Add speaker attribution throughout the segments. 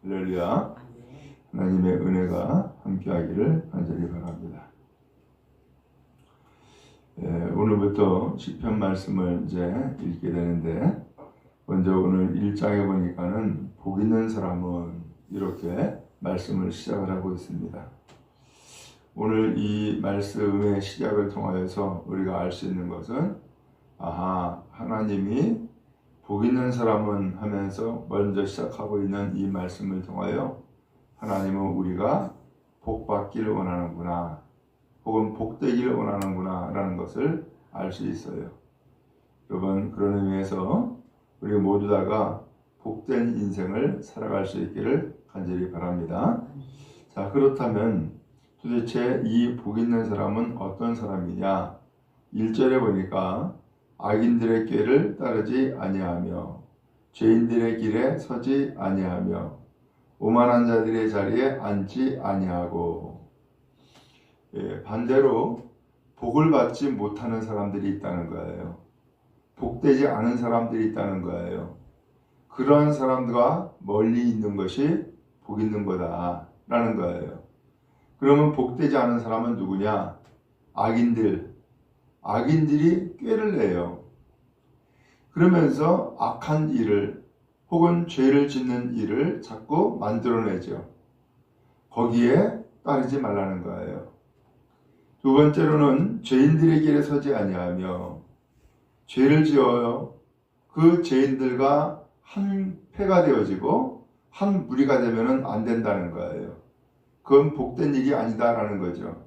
Speaker 1: 할렐루야. 하나님의 은혜가 함께하기를 간절히 바랍니다. 오늘부터 시편 말씀을 이제 읽게 되는데, 먼저 오늘 1장에 보니까는 복 있는 사람은 이렇게 말씀을 시작을 하고 있습니다. 오늘 이 말씀의 시작을 통하여서 우리가 알 수 있는 것은, 하나님이 복 있는 사람은 하면서 먼저 시작하고 있는 이 말씀을 통하여 하나님은 우리가 복 받기를 원하는구나, 혹은 복되기를 원하는구나 라는 것을 알 수 있어요. 여러분, 그런 의미에서 우리 모두 다가 복된 인생을 살아갈 수 있기를 간절히 바랍니다. 자, 그렇다면 도대체 이 복 있는 사람은 어떤 사람이냐? 1절에 보니까 악인들의 꾀를 따르지 아니하며 죄인들의 길에 서지 아니하며 오만한 자들의 자리에 앉지 아니하고, 반대로 복을 받지 못하는 사람들이 있다는 거예요. 복되지 않은 사람들이 있다는 거예요. 그러한 사람들과 멀리 있는 것이 복 있는 거다라는 거예요. 그러면 복되지 않은 사람은 누구냐? 악인들이 꾀를 내요. 그러면서 악한 일을 혹은 죄를 짓는 일을 자꾸 만들어내죠. 거기에 따르지 말라는 거예요. 두 번째로는 죄인들의 길에 서지 아니하며, 죄를 지어요. 그 죄인들과 한 패가 되어지고 한 무리가 되면 안 된다는 거예요. 그건 복된 일이 아니다라는 거죠.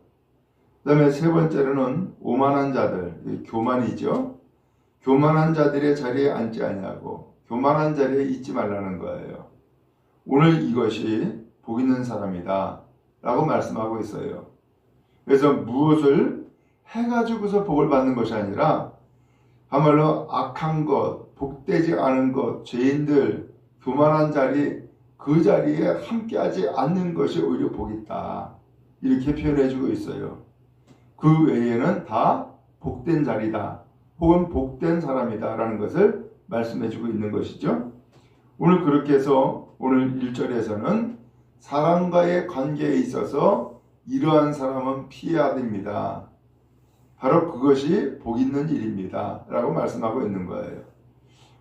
Speaker 1: 그 다음에 세 번째로는 오만한 자들, 교만이죠. 교만한 자들의 자리에 앉지 아니하고 교만한 자리에 있지 말라는 거예요. 오늘 이것이 복 있는 사람이다 라고 말씀하고 있어요. 그래서 무엇을 해가지고서 복을 받는 것이 아니라, 정말로 악한 것, 복되지 않은 것, 죄인들, 교만한 자리, 그 자리에 함께하지 않는 것이 오히려 복이 있다, 이렇게 표현해주고 있어요. 그 외에는 다 복된 자리다, 혹은 복된 사람이다 라는 것을 말씀해주고 있는 것이죠. 오늘 그렇게 해서 오늘 1절에서는 사람과의 관계에 있어서 이러한 사람은 피해야 됩니다. 바로 그것이 복 있는 일입니다 라고 말씀하고 있는 거예요.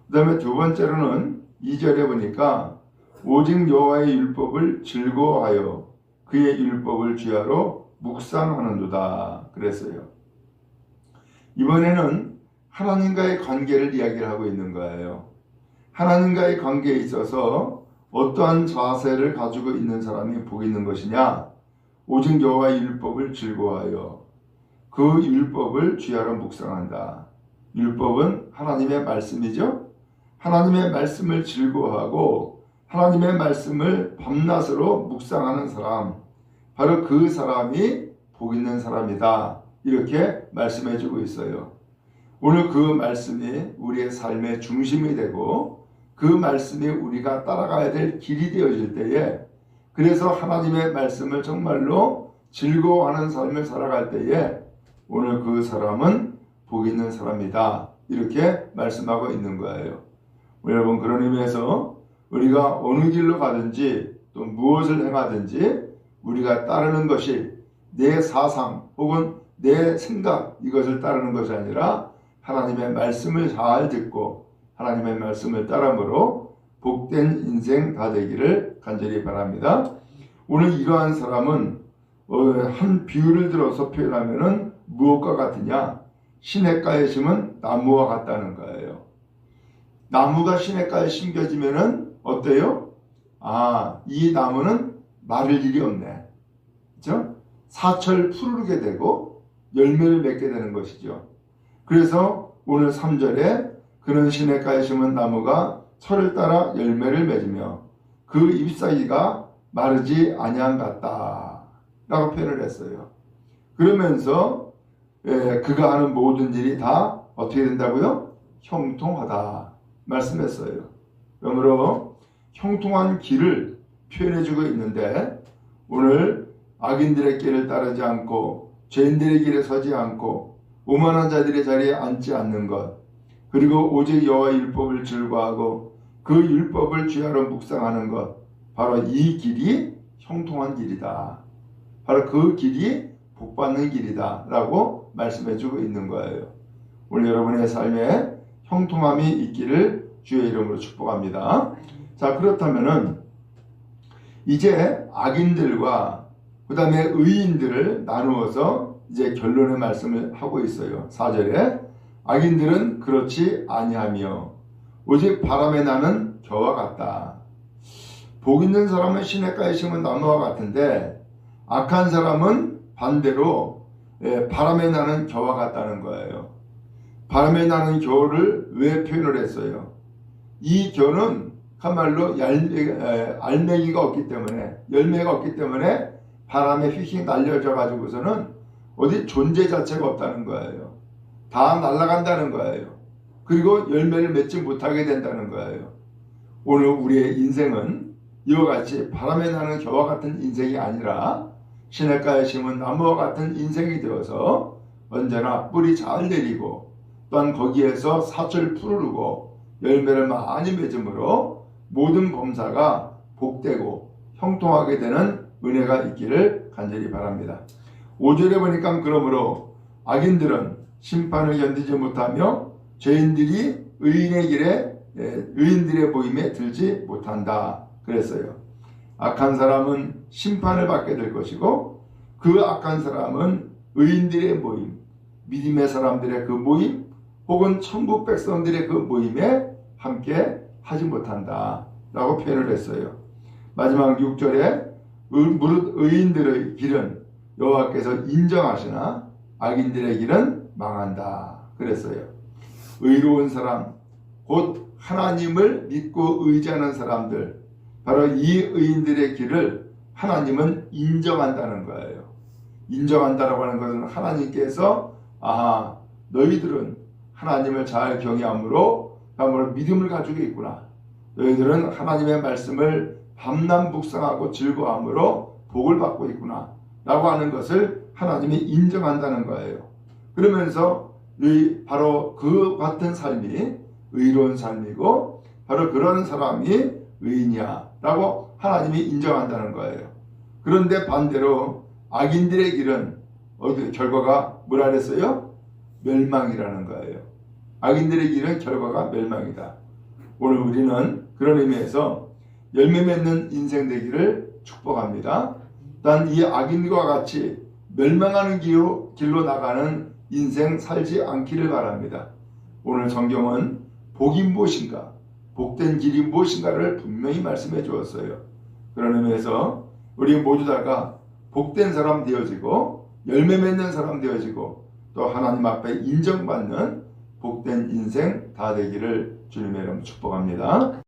Speaker 1: 그 다음에 두 번째로는 2절에 보니까 오직 여호와의 율법을 즐거워하여 그의 율법을 주야로 묵상하는도다 그랬어요. 이번에는 하나님과의 관계를 이야기를 하고 있는 거예요. 하나님과의 관계에 있어서 어떠한 자세를 가지고 있는 사람이 복 있는 것이냐? 오직 여호와의 율법을 즐거워하여 그 율법을 주야로 묵상한다. 율법은 하나님의 말씀이죠. 하나님의 말씀을 즐거워하고 하나님의 말씀을 밤낮으로 묵상하는 사람, 바로 그 사람이 복 있는 사람이다, 이렇게 말씀해주고 있어요. 오늘 그 말씀이 우리의 삶의 중심이 되고 그 말씀이 우리가 따라가야 될 길이 되어질 때에, 그래서 하나님의 말씀을 정말로 즐거워하는 삶을 살아갈 때에 오늘 그 사람은 복 있는 사람이다, 이렇게 말씀하고 있는 거예요. 여러분, 그런 의미에서 우리가 어느 길로 가든지 또 무엇을 행하든지 우리가 따르는 것이 내 사상 혹은 내 생각, 이것을 따르는 것이 아니라 하나님의 말씀을 잘 듣고 하나님의 말씀을 따름으로 복된 인생 다 되기를 간절히 바랍니다. 오늘 이러한 사람은 한 비유를 들어서 표현하면 무엇과 같으냐? 시냇가에 심은 나무와 같다는 거예요. 나무가 시냇가에 심겨지면 어때요? 이 나무는 마를 일이 없네, 그렇죠? 사철 푸르게 되고 열매를 맺게 되는 것이죠. 그래서 오늘 3절에 그는 시냇가에 심은 나무가 철을 따라 열매를 맺으며 그 잎사귀가 마르지 아니한 같다 라고 표현을 했어요. 그러면서 그가 하는 모든 일이 다 어떻게 된다고요? 형통하다 말씀했어요. 그러므로 형통한 길을 표현해주고 있는데, 오늘 악인들의 길을 따르지 않고 죄인들의 길에 서지 않고 오만한 자들의 자리에 앉지 않는 것, 그리고 오직 여호와의 율법을 즐거워하고 그 율법을 주야로 묵상하는 것, 바로 이 길이 형통한 길이다. 바로 그 길이 복받는 길이다 라고 말씀해주고 있는 거예요. 오늘 여러분의 삶에 형통함이 있기를 주의 이름으로 축복합니다. 자, 그렇다면은 이제 악인들과 그 다음에 의인들을 나누어서 이제 결론의 말씀을 하고 있어요. 4절에 악인들은 그렇지 아니하며 오직 바람에 나는 겨와 같다. 복 있는 사람은 시냇가에 심은 나무와 같은데 악한 사람은 반대로 바람에 나는 겨와 같다는 거예요. 바람에 나는 겨를 왜 표현을 했어요? 이 겨는 한말로 알맹이가 없기 때문에, 열매가 없기 때문에 바람에 휙휙 날려져 가지고서는 어디 존재 자체가 없다는 거예요. 다 날아간다는 거예요. 그리고 열매를 맺지 못하게 된다는 거예요. 오늘 우리의 인생은 이와 같이 바람에 나는 겨와 같은 인생이 아니라 시냇가에 심은 나무와 같은 인생이 되어서 언제나 뿌리 잘 내리고 또한 거기에서 사철 푸르르고 열매를 많이 맺음으로 모든 범사가 복되고 형통하게 되는 은혜가 있기를 간절히 바랍니다. 5절에 보니까 그러므로 악인들은 심판을 견디지 못하며 죄인들이 의인들의 보임에 들지 못한다 그랬어요. 악한 사람은 심판을 받게 될 것이고 그 악한 사람은 의인들의 모임, 믿음의 사람들의 그 모임 혹은 천국 백성들의 그 모임에 함께 하지 못한다 라고 표현을 했어요. 마지막 6절에 무릇 의인들의 길은 여호와께서 인정하시나 악인들의 길은 망한다 그랬어요. 의로운 사람, 곧 하나님을 믿고 의지하는 사람들, 바로 이 의인들의 길을 하나님은 인정한다는 거예요. 인정한다라고 하는 것은 하나님께서 너희들은 하나님을 잘 경외함으로 믿음을 가지고 있구나. 너희들은 하나님의 말씀을 밤낮묵상하고 즐거워함으로 복을 받고 있구나 라고 하는 것을 하나님이 인정한다는 거예요. 그러면서 바로 그 같은 삶이 의로운 삶이고 바로 그런 사람이 의인이야 라고 하나님이 인정한다는 거예요. 그런데 반대로 악인들의 길은 결과가 뭐라 그랬어요? 멸망이라는 거예요. 악인들의 길은 결과가 멸망이다. 오늘 우리는 그런 의미에서 열매 맺는 인생 되기를 축복합니다. 단 이 악인과 같이 멸망하는 길로 나가는 인생 살지 않기를 바랍니다. 오늘 성경은 복이 무엇인가, 복된 길이 무엇인가를 분명히 말씀해 주었어요. 그런 의미에서 우리 모두 다가 복된 사람 되어지고 열매 맺는 사람 되어지고 또 하나님 앞에 인정받는 복된 인생 다 되기를 주님의 이름으로 축복합니다.